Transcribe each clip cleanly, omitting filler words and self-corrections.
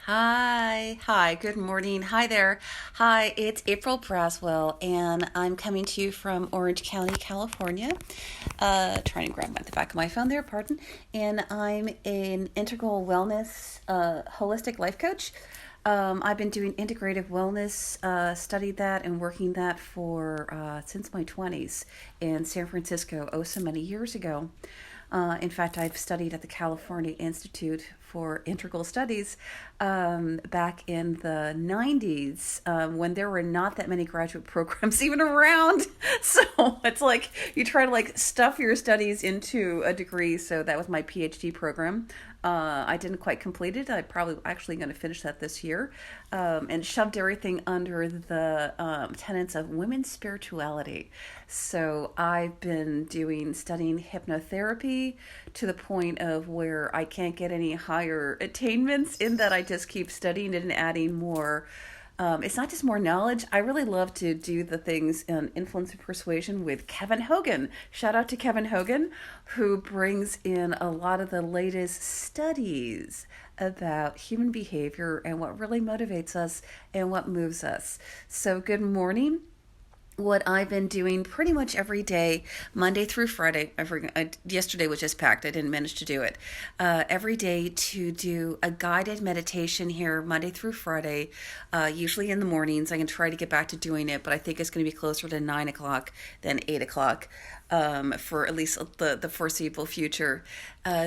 Hi, good morning. Hi there. Hi, it's April Braswell, and I'm coming to you from Orange County, California. Trying to grab the back of my phone there, pardon. And I'm an integral wellness, holistic life coach. I've been doing integrative wellness, studied that and working that for since my 20s in San Francisco, oh, so many years ago. In fact, I've studied at the California Institute for Integral Studies back in the 90s when there were not that many graduate programs even around. So it's like you try to like stuff your studies into a degree. So that was my PhD program. I didn't quite complete it. I'm probably actually going to finish that this year, and shoved everything under the tenets of women's spirituality. So I've been studying hypnotherapy to the point of where I can't get any higher attainments in that I just keep studying it and adding more. It's not just more knowledge. I really love to do the things in influence and persuasion with Kevin Hogan. Shout out to Kevin Hogan, who brings in a lot of the latest studies about human behavior and what really motivates us and what moves us. So, good morning. What I've been doing pretty much every day, Monday through Friday. Yesterday was just packed. I didn't manage to do it. Every day to do a guided meditation here, Monday through Friday, usually in the mornings. I can try to get back to doing it, but I think it's going to be closer to 9 o'clock than 8 o'clock for at least the foreseeable future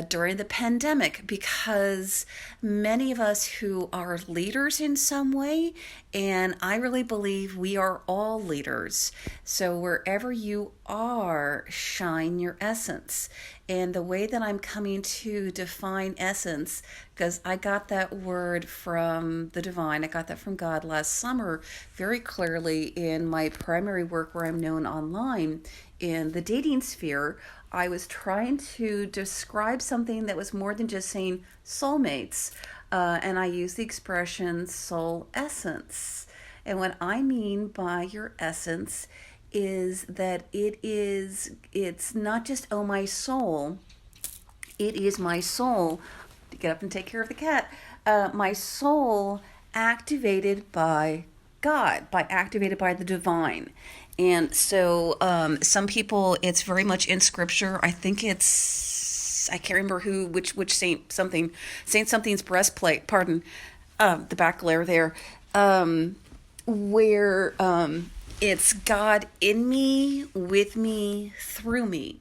during the pandemic, because many of us who are leaders in some way, and I really believe we are all leaders. So wherever you are, shine your essence. And the way that I'm coming to define essence, because I got that word from the divine, I got that from God last summer very clearly in my primary work where I'm known online in the dating sphere. I was trying to describe something that was more than just saying soulmates. And I use the expression soul essence. And what I mean by your essence is that it's not just, oh, my soul, it is my soul. Get up and take care of the cat. My soul activated by God, activated by the divine. And so some people, it's very much in scripture. I think I can't remember which saint something's breastplate, pardon, the back glare there, where it's God in me, with me, through me.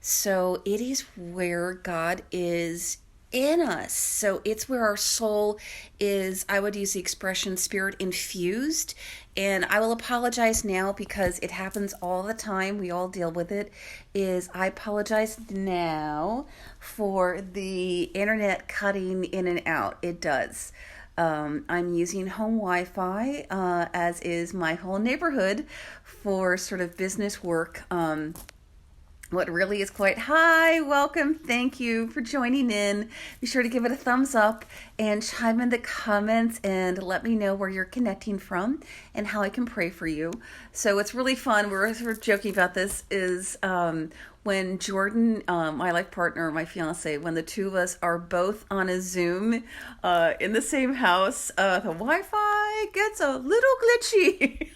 So it is where God is in us. So it's where our soul is, I would use the expression spirit infused. And I will apologize now because it happens all the time. We all deal with it. I apologize now for the internet cutting in and out. It does. I'm using home Wi-Fi, as is my whole neighborhood, for sort of business work. What really is quite hi, welcome, thank you for joining in. Be sure to give it a thumbs up and chime in the comments and let me know where you're connecting from and how I can pray for you. So it's really fun. We're sort of joking about this is when Jordan, my life partner, my fiance, when the two of us are both on a Zoom in the same house, the Wi-Fi gets a little glitchy.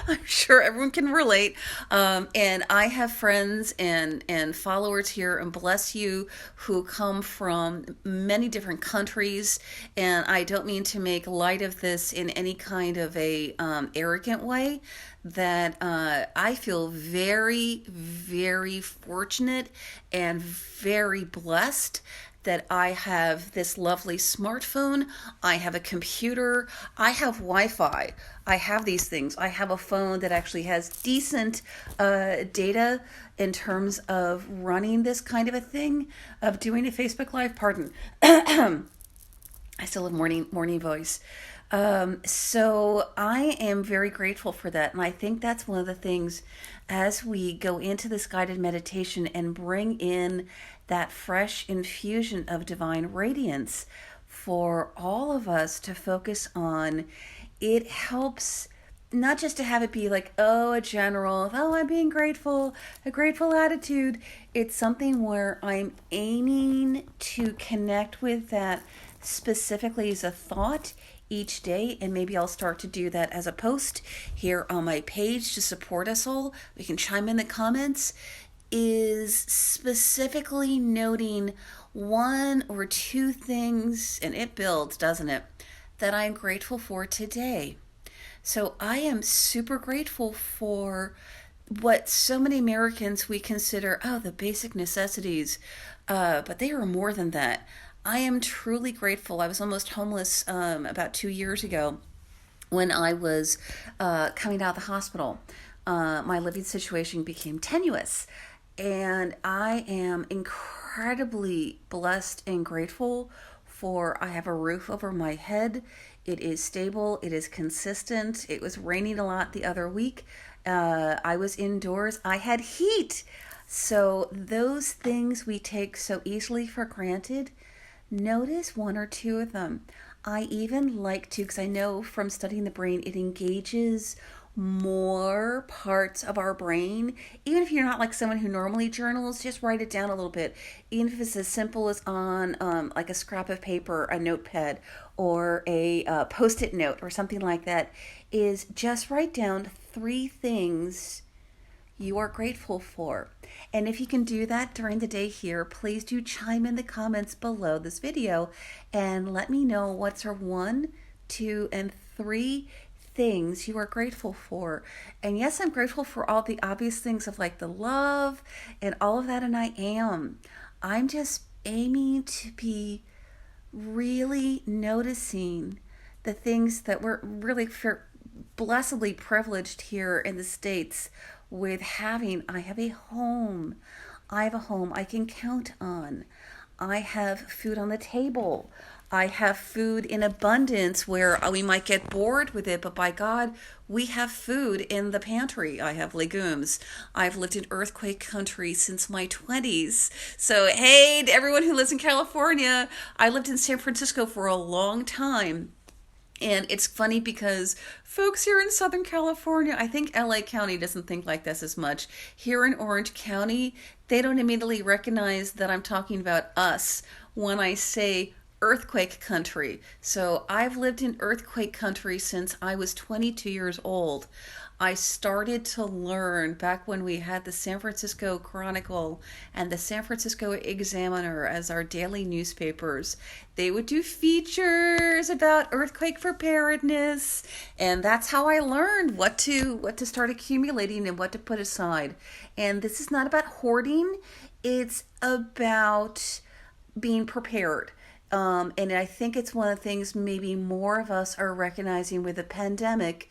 I'm sure everyone can relate. And I have friends and followers here, and bless you, who come from many different countries. And I don't mean to make light of this in any kind of a arrogant way. That I feel very, very fortunate and very blessed that I have this lovely smartphone, I have a computer, I have Wi-Fi, I have these things. I have a phone that actually has decent data in terms of running this kind of a thing, of doing a Facebook Live, pardon. I still have morning voice. So I am very grateful for that. And I think that's one of the things as we go into this guided meditation and bring in that fresh infusion of divine radiance for all of us to focus on. It helps not just to have it be like, oh, a general, oh, I'm being grateful, a grateful attitude. It's something where I'm aiming to connect with that specifically as a thought each day, and maybe I'll start to do that as a post here on my page to support us all. We can chime in the comments. Is specifically noting one or two things, and it builds, doesn't it, that I'm grateful for today. So I am super grateful for what so many Americans we consider, oh, the basic necessities, but they are more than that. I am truly grateful. I was almost homeless about 2 years ago when I was coming out of the hospital. My living situation became tenuous, and I am incredibly blessed and grateful for I have a roof over my head. It is stable, it is consistent. It was raining a lot the other week. I was indoors, I had heat. So, those things we take so easily for granted, notice one or two of them. I even like to, because I know from studying the brain, it engages more parts of our brain. Even if you're not like someone who normally journals, just write it down a little bit. Even if it's as simple as on like a scrap of paper, a notepad, or a post-it note or something like that, is just write down 3 things you are grateful for. And if you can do that during the day here, please do chime in the comments below this video and let me know what's our 1, 2, and 3 things you are grateful for. And yes, I'm grateful for all the obvious things of like the love and all of that, and I am. I'm just aiming to be really noticing the things that we're really blessedly privileged here in the States with having. I have a home. I have a home I can count on. I have food on the table. I have food in abundance where we might get bored with it, but by God, we have food in the pantry. I have legumes. I've lived in earthquake country since my 20s. So, hey, to everyone who lives in California, I lived in San Francisco for a long time. And it's funny because folks here in Southern California, I think LA County doesn't think like this as much. Here in Orange County, they don't immediately recognize that I'm talking about us when I say earthquake country. So I've lived in earthquake country since I was 22 years old. I started to learn back when we had the San Francisco Chronicle and the San Francisco Examiner as our daily newspapers. They would do features about earthquake preparedness, and that's how I learned what to start accumulating and what to put aside. And this is not about hoarding, it's about being prepared. And I think it's one of the things maybe more of us are recognizing with the pandemic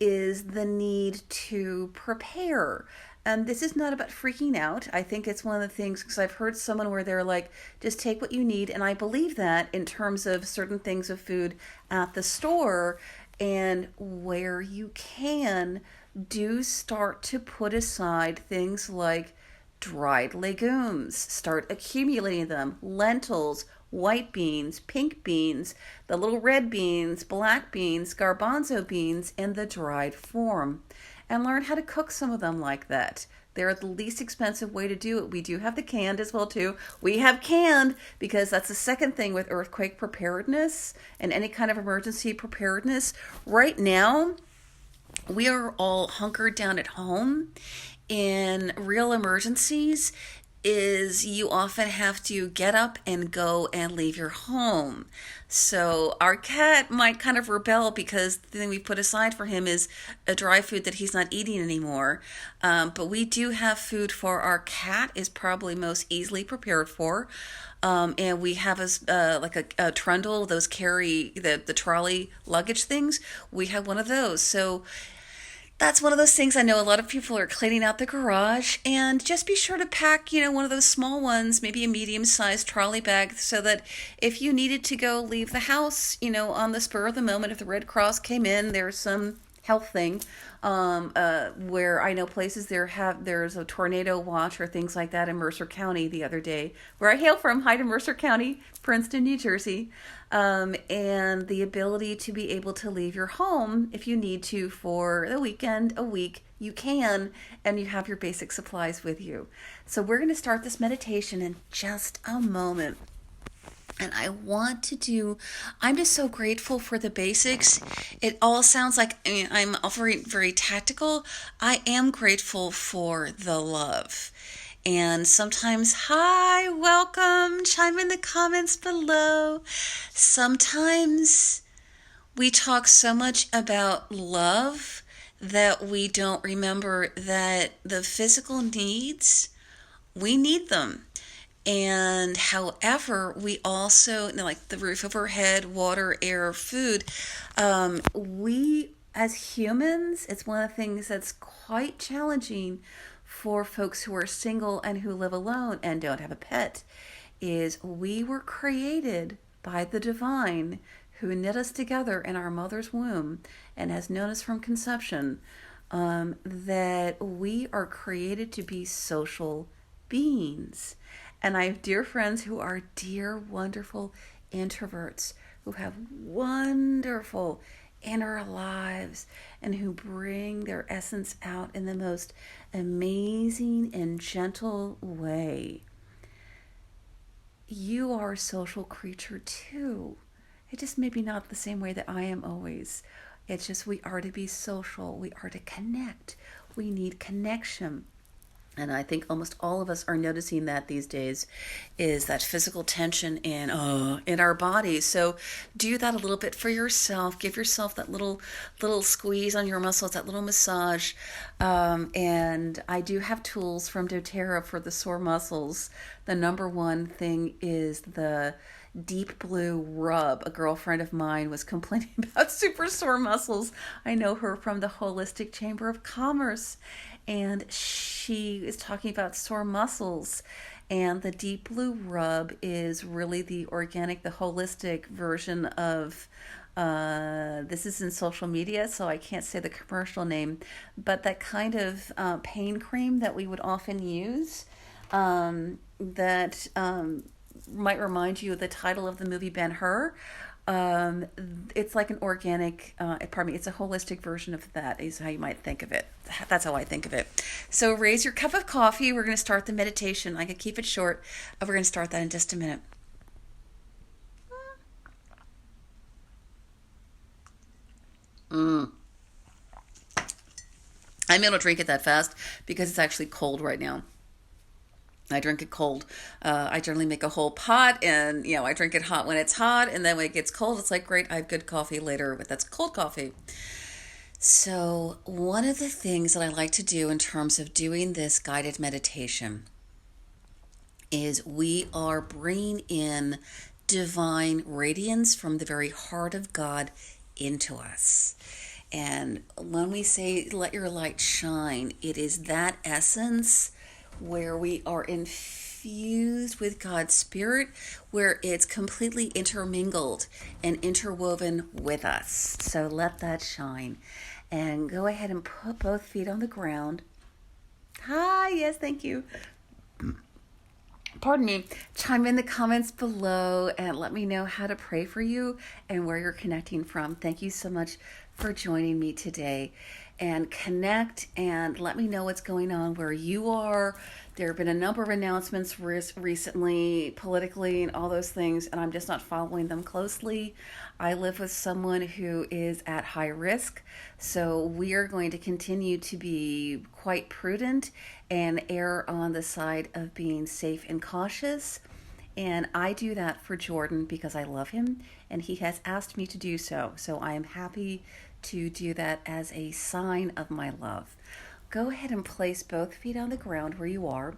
is the need to prepare. And this is not about freaking out. I think it's one of the things, because I've heard someone where they're like, just take what you need. And I believe that in terms of certain things of food at the store, and where you can, do start to put aside things like dried legumes. Start accumulating them. Lentils, white beans, pink beans, the little red beans, black beans, garbanzo beans in the dried form. And learn how to cook some of them like that. They're the least expensive way to do it. We do have the canned as well too. We have canned because that's the second thing with earthquake preparedness and any kind of emergency preparedness. Right now, we are all hunkered down at home. In real emergencies, is you often have to get up and go and leave your home. So our cat might kind of rebel because the thing we put aside for him is a dry food that he's not eating anymore. But we do have food for our cat, is probably most easily prepared for. And we have like a trundle, those carry the trolley luggage things. We have one of those. So that's one of those things. I know a lot of people are cleaning out the garage, and just be sure to pack, one of those small ones, maybe a medium-sized trolley bag, so that if you needed to go leave the house, on the spur of the moment, if the Red Cross came in, there's some health thing, where I know places there's a tornado watch or things like that in Mercer County the other day, where I hail from. Hi to Mercer County, Princeton, New Jersey. And the ability to be able to leave your home if you need to for the weekend, a week, you can, and you have your basic supplies with you. So we're going to start this meditation in just a moment. And I'm just so grateful for the basics. It all sounds like, I mean, I'm all very, very tactical. I am grateful for the love. And sometimes, hi, welcome, chime in the comments below. Sometimes we talk so much about love that we don't remember that the physical needs, we need them. And however, we also, like the roof over our head, water, air, food, we as humans, it's one of the things that's quite challenging for folks who are single and who live alone and don't have a pet, is we were created by the divine who knit us together in our mother's womb and has known us from conception, that we are created to be social beings. And I have dear friends who are dear, wonderful introverts who have wonderful inner lives and who bring their essence out in the most amazing and gentle way. You are a social creature too. It just maybe not the same way that I am always. It's just we are to be social. We are to connect. We need connection. And I think almost all of us are noticing that these days, is that physical tension in our bodies. So do that a little bit for yourself. Give yourself that little squeeze on your muscles, that little massage. And I do have tools from doTERRA for the sore muscles. The number one thing is the deep blue rub. A girlfriend of mine was complaining about super sore muscles. I know her from the Holistic Chamber of Commerce, and she is talking about sore muscles. And the deep blue rub is really the organic, the holistic version of, this is in social media, so I can't say the commercial name, but that kind of pain cream that we would often use, that might remind you of the title of the movie Ben-Hur. It's like an organic, it's a holistic version of that, is how you might think of it. That's how I think of it. So raise your cup of coffee. We're going to start the meditation. I can keep it short. We're going to start that in just a minute. I'm able to drink it that fast because it's actually cold right now. I drink it cold. I generally make a whole pot, and I drink it hot when it's hot, and then when it gets cold, it's like, great, I have good coffee later, but that's cold coffee. So one of the things that I like to do in terms of doing this guided meditation is we are bringing in divine radiance from the very heart of God into us. And when we say, let your light shine, it is that essence where we are infused with God's Spirit, where it's completely intermingled and interwoven with us. So let that shine. And go ahead and put both feet on the ground. Hi, yes, thank you. Pardon me. Chime in the comments below and let me know how to pray for you and where you're connecting from. Thank you so much for joining me today. And connect and let me know what's going on where you are. There have been a number of announcements recently, politically, and all those things, and I'm just not following them closely. I live with someone who is at high risk, so we are going to continue to be quite prudent and err on the side of being safe and cautious. And I do that for Jordan because I love him, and he has asked me to do so. So I am happy to do that as a sign of my love. Go ahead and place both feet on the ground where you are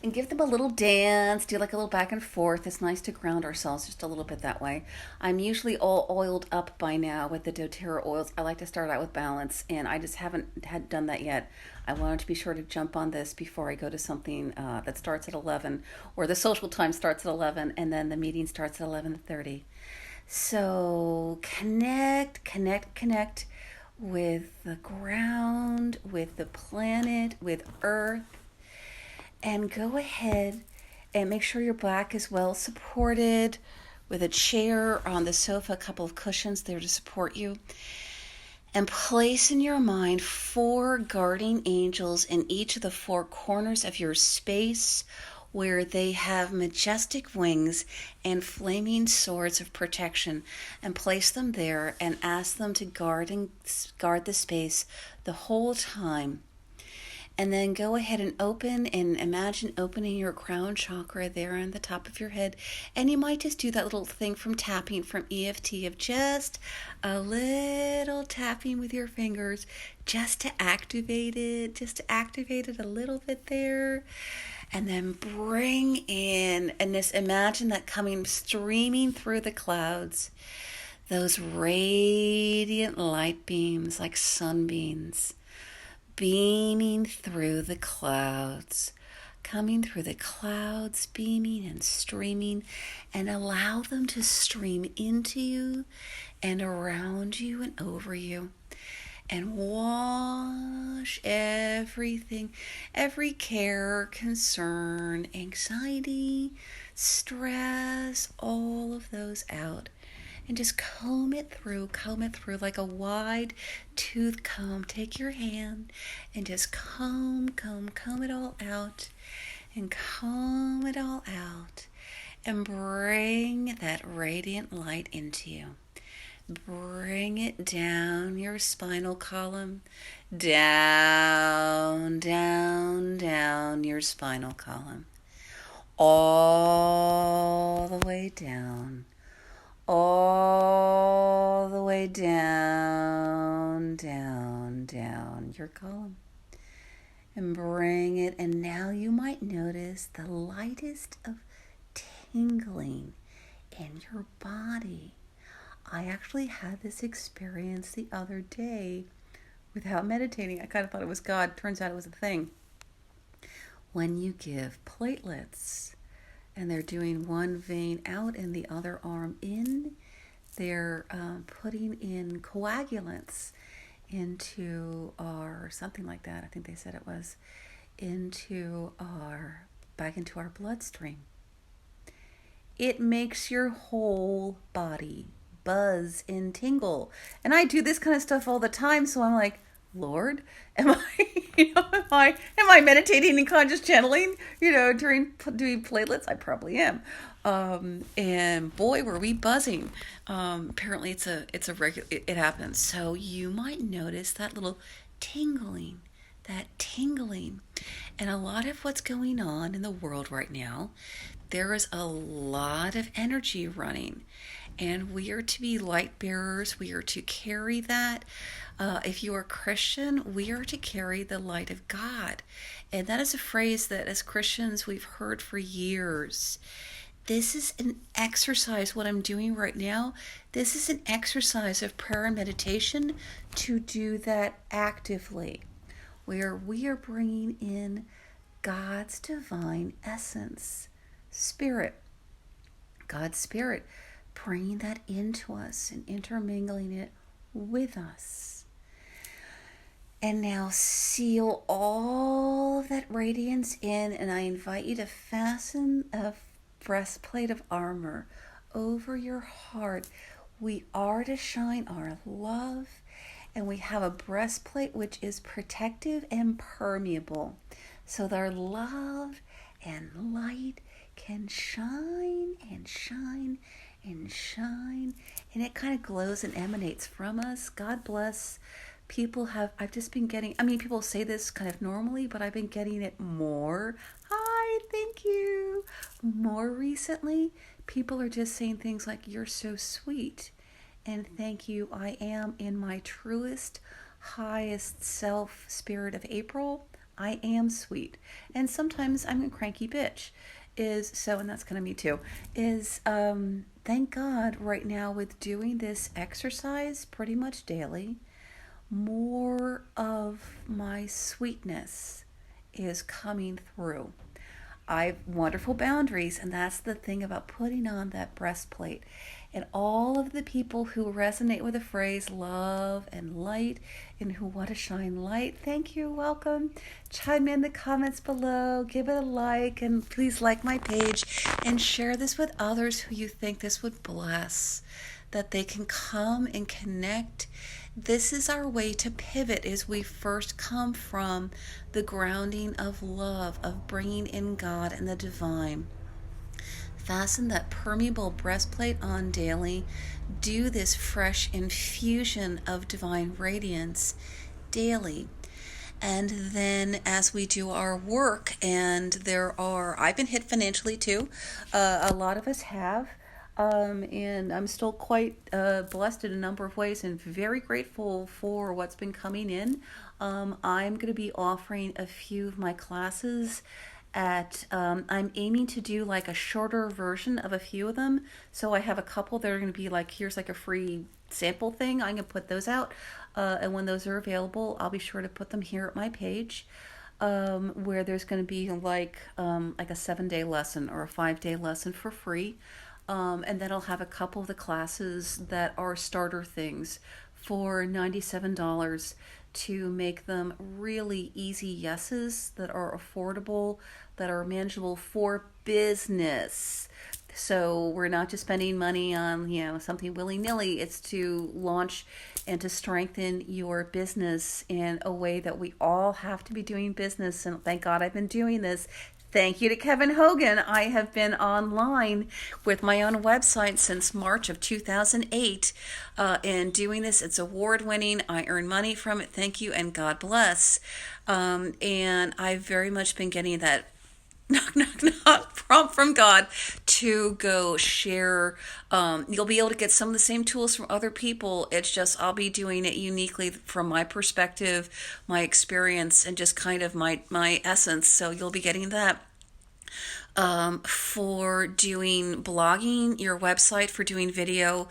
and give them a little dance. Do like a little back and forth. It's nice to ground ourselves just a little bit that way. I'm usually all oiled up by now with the doTERRA oils. I like to start out with balance, and I just haven't had done that yet. I wanted to be sure to jump on this before I go to something that starts at 11, or the social time starts at 11, and then the meeting starts at 11:30. So connect with the ground, with the planet, with Earth, and go ahead and make sure your back is well supported with a chair on the sofa, a couple of cushions there to support you. And place in your mind 4 guardian angels in each of the 4 corners of your space, where they have majestic wings and flaming swords of protection, and place them there and ask them to guard the space the whole time. And then go ahead and open and imagine opening your crown chakra there on the top of your head. And you might just do that little thing from tapping from EFT of just a little tapping with your fingers just to activate it a little bit there. And then bring in, and just imagine that coming streaming through the clouds, those radiant light beams like sunbeams beaming through the clouds, coming through the clouds, beaming and streaming, and allow them to stream into you and around you and over you, and wash everything, every care, concern, anxiety, stress, all of those out. And just comb it through like a wide tooth comb. Take your hand and just comb it all out, and comb it all out, and bring that radiant light into you. Bring it down your spinal column, down your spinal column, all the way down, all the way down your column, and bring it. And now you might notice the lightest of tingling in your body. I actually had this experience the other day without meditating. I kind of thought it was God. Turns out it was a thing. When you give platelets, and they're doing one vein out and the other arm in, they're putting in coagulants into our, something like that, I think they said it was, back into our bloodstream. It makes your whole body buzz and tingle. And I do this kind of stuff all the time, so I'm like, Lord, am I meditating and conscious channeling, during doing platelets? I probably am. And boy, were we buzzing. Apparently it's a regular, it happens. So you might notice that little tingling. And a lot of what's going on in the world right now, there is a lot of energy running. And we are to be light bearers. We are to carry that. If you are Christian, we are to carry the light of God. And that is a phrase that as Christians we've heard for years. This is an exercise, what I'm doing right now. This is an exercise of prayer and meditation to do that actively, where we are bringing in God's divine essence, Spirit, God's Spirit, bringing that into us and intermingling it with us. And now seal all of that radiance in, and I invite you to fasten a breastplate of armor over your heart. We are to shine our love, and we have a breastplate which is protective and permeable, so that our love and light can shine and shine and shine, and it kind of glows and emanates from us. God bless. I've just been getting, people say this kind of normally, but I've been getting it more. Hi, thank you. More recently, people are just saying things like, you're so sweet, and thank you. I am in my truest, highest self, spirit of April. I am sweet, and sometimes I'm a cranky bitch. And that's kind of me too, thank God right now with doing this exercise pretty much daily, more of my sweetness is coming through. I have wonderful boundaries, and that's the thing about putting on that breastplate. And all of the people who resonate with the phrase love and light and who want to shine light, thank you, welcome. Chime in the comments below, give it a like, and please like my page and share this with others who you think this would bless, that they can come and connect. This is our way to pivot, as we first come from the grounding of love, of bringing in God and the divine. Fasten that permeable breastplate on daily. Do this fresh infusion of divine radiance daily. And then as we do our work, and I've been hit financially too. A lot of us have. And I'm still quite blessed in a number of ways and very grateful for what's been coming in. I'm going to be offering a few of my classes I'm aiming to do like a shorter version of a few of them. So I have a couple that are going to be like, here's like a free sample thing. I'm going to put those out. And when those are available, I'll be sure to put them here at my page. Where there's going to be like a 7-day lesson or a 5-day lesson for free. And then I'll have a couple of the classes that are starter things for $97 to make them really easy yeses that are affordable, that are manageable for business. So we're not just spending money on, something willy-nilly. It's to launch and to strengthen your business in a way that we all have to be doing business. And thank God I've been doing this. Thank you to Kevin Hogan. I have been online with my own website since March of 2008 and doing this. It's award-winning. I earn money from it. Thank you and God bless. And I've very much been getting that knock, knock, knock prompt from God to go share. You'll be able to get some of the same tools from other people. It's just I'll be doing it uniquely from my perspective, my experience, and just kind of my essence. So you'll be getting that. For doing blogging, your website, for doing video,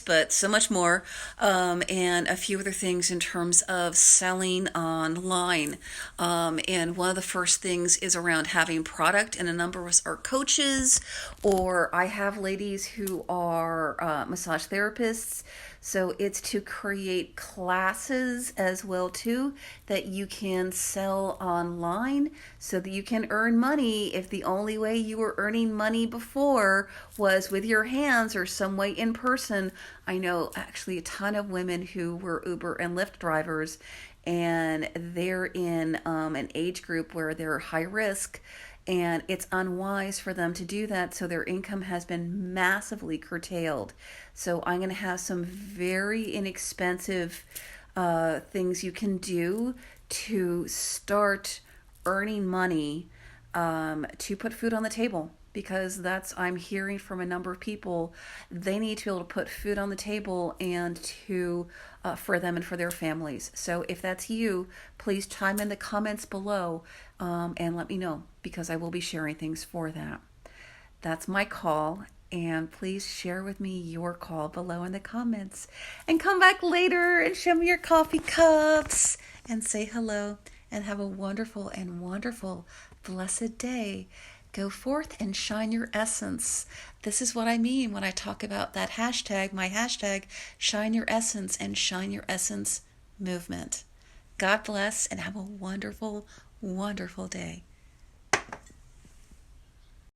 but so much more, and a few other things in terms of selling online. And one of the first things is around having product, and a number of us are coaches, or I have ladies who are massage therapists. So it's to create classes as well too that you can sell online so that you can earn money. If the only way you were earning money before was with your hands or some way in person, I know actually a ton of women who were Uber and Lyft drivers, and they're in an age group where they're high risk, and it's unwise for them to do that, so their income has been massively curtailed. So I'm going to have some very inexpensive things you can do to start earning money to put food on the table, because I'm hearing from a number of people, they need to be able to put food on the table and to for them and for their families. So if that's you, please chime in the comments below and let me know, because I will be sharing things for that. That's my call, and please share with me your call below in the comments, and come back later and show me your coffee cups and say hello, and have a wonderful and wonderful blessed day. Go forth and shine your essence. This is what I mean when I talk about that hashtag, my hashtag, shine your essence and shine your essence movement. God bless and have a wonderful, wonderful day.